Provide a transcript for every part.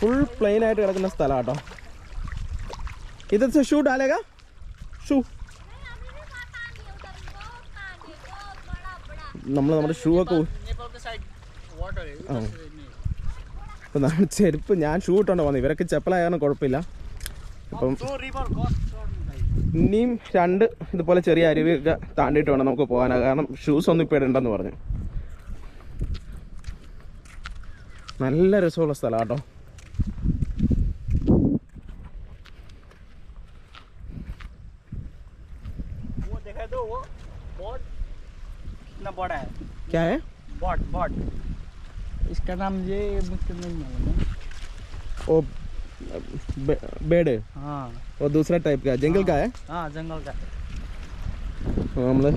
Full plain ആയിട്ട് കിടക്കുന്ന സ്ഥലം കേട്ടോ. ഇതൊക്കെ ഷൂ ഡാലേഗ ഷൂ നമ്മൾ നമ്മുടെ ഷൂ ഒക്കെ അപ്പം നമ്മൾ ചെരുപ്പ് ഞാൻ ഷൂ ഇട്ടോണ്ട് പോകുന്നത്. ഇവരൊക്കെ ചെപ്പലായാണ് കുഴപ്പമില്ല. അപ്പം ഇനിയും 2 ഇതുപോലെ ചെറിയ അരുവിയൊക്കെ താണ്ടിയിട്ട് വേണം നമുക്ക് പോകാനാണ്. കാരണം ഷൂസ് ഒന്നും ഇപ്പോൾ ഇടണ്ടെന്ന് പറഞ്ഞു. നല്ല രസമുള്ള സ്ഥലം കേട്ടോ. क्या है? बॉट इसका नाम ये मुझको नहीं मालूम है. वो बेड है. हाँ वो दूसरा टाइप का जंगल का है. हाँ जंगल का. हमले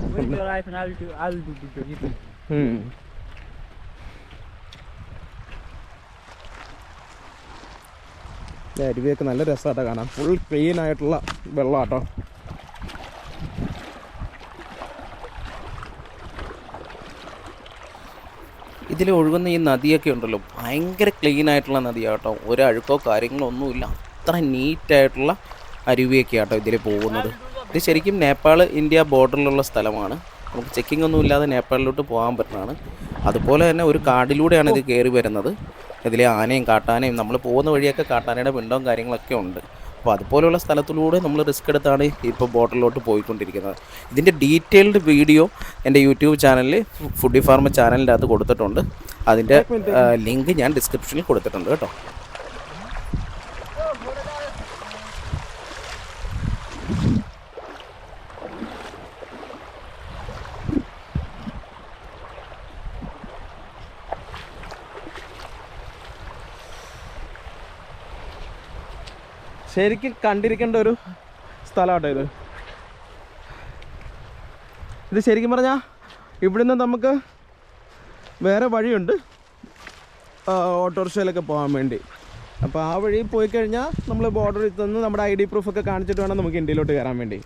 അരുവിയൊക്കെ നല്ല രസമായിട്ടാണ് കാണാൻ. ഫുൾ ക്ലീൻ ആയിട്ടുള്ള വെള്ളം കേട്ടോ. ഇതിൽ ഒഴുകുന്ന ഈ നദിയൊക്കെ ഉണ്ടല്ലോ, ഭയങ്കര ക്ലീൻ ആയിട്ടുള്ള നദിയാണ് കേട്ടോ. ഒരു അഴുക്കോ കാര്യങ്ങളോ ഒന്നുമില്ല. അത്ര നീറ്റായിട്ടുള്ള അരുവിയൊക്കെ ആട്ടോ ഇതിൽ പോകുന്നത്. ഇത് ശരിക്കും നേപ്പാൾ ഇന്ത്യ ബോർഡറിലുള്ള സ്ഥലമാണ്. നമുക്ക് ചെക്കിംഗ് ഒന്നും ഇല്ലാതെ നേപ്പാളിലോട്ട് പോകാൻ പറ്റുന്നതാണ്. അതുപോലെ തന്നെ ഒരു കാടിലൂടെയാണ് ഇത് കയറി വരുന്നത്. ഇതിലെ ആനയും കാട്ടാനയും നമ്മൾ പോകുന്ന വഴിയൊക്കെ കാട്ടാനയുടെ പിണ്ടവും കാര്യങ്ങളൊക്കെ ഉണ്ട്. അപ്പോൾ അതുപോലെയുള്ള സ്ഥലത്തിലൂടെ നമ്മൾ റിസ്ക് എടുത്താണ് ഇപ്പോൾ ബോർഡറിലോട്ട് പോയിക്കൊണ്ടിരിക്കുന്നത്. ഇതിൻ്റെ ഡീറ്റെയിൽഡ് വീഡിയോ എൻ്റെ യൂട്യൂബ് ചാനലിൽ ഫുഡി ഫാർമ ചാനലിൻ്റെ അകത്ത് കൊടുത്തിട്ടുണ്ട്. അതിൻ്റെ ലിങ്ക് ഞാൻ ഡിസ്ക്രിപ്ഷനിൽ കൊടുത്തിട്ടുണ്ട് കേട്ടോ. ശരിക്കും കണ്ടിരിക്കേണ്ട ഒരു സ്ഥലമാട്ടോ ഇത്. ഇത് ശരിക്കും പറഞ്ഞാൽ ഇവിടുന്ന് നമുക്ക് വേറെ വഴിയുണ്ട് ഓട്ടോറിക്ഷയിലൊക്കെ പോകാൻ വേണ്ടി. അപ്പോൾ ആ വഴി പോയി കഴിഞ്ഞാൽ നമ്മൾ ബോർഡറിൽ നിന്ന് നമ്മുടെ ID പ്രൂഫൊക്കെ കാണിച്ചിട്ട് വേണം നമുക്ക് ഇന്ത്യയിലോട്ട് കയറാൻ വേണ്ടി.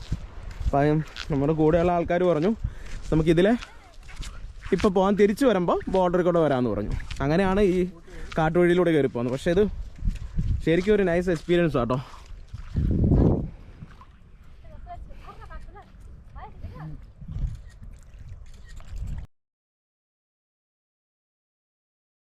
അപ്പം നമ്മുടെ കൂടെയുള്ള ആൾക്കാർ പറഞ്ഞു നമുക്കിതിലെ ഇപ്പോൾ പോകാൻ തിരിച്ചു വരുമ്പോൾ ബോർഡറിൽ കൂടെ വരാമെന്ന് പറഞ്ഞു. അങ്ങനെയാണ് ഈ കാട്ടുവഴിയിലൂടെ കയറി പോകുന്നത്. പക്ഷേ ഇത് ശരിക്കും ഒരു നൈസ് എക്സ്പീരിയൻസ് ആട്ടോ.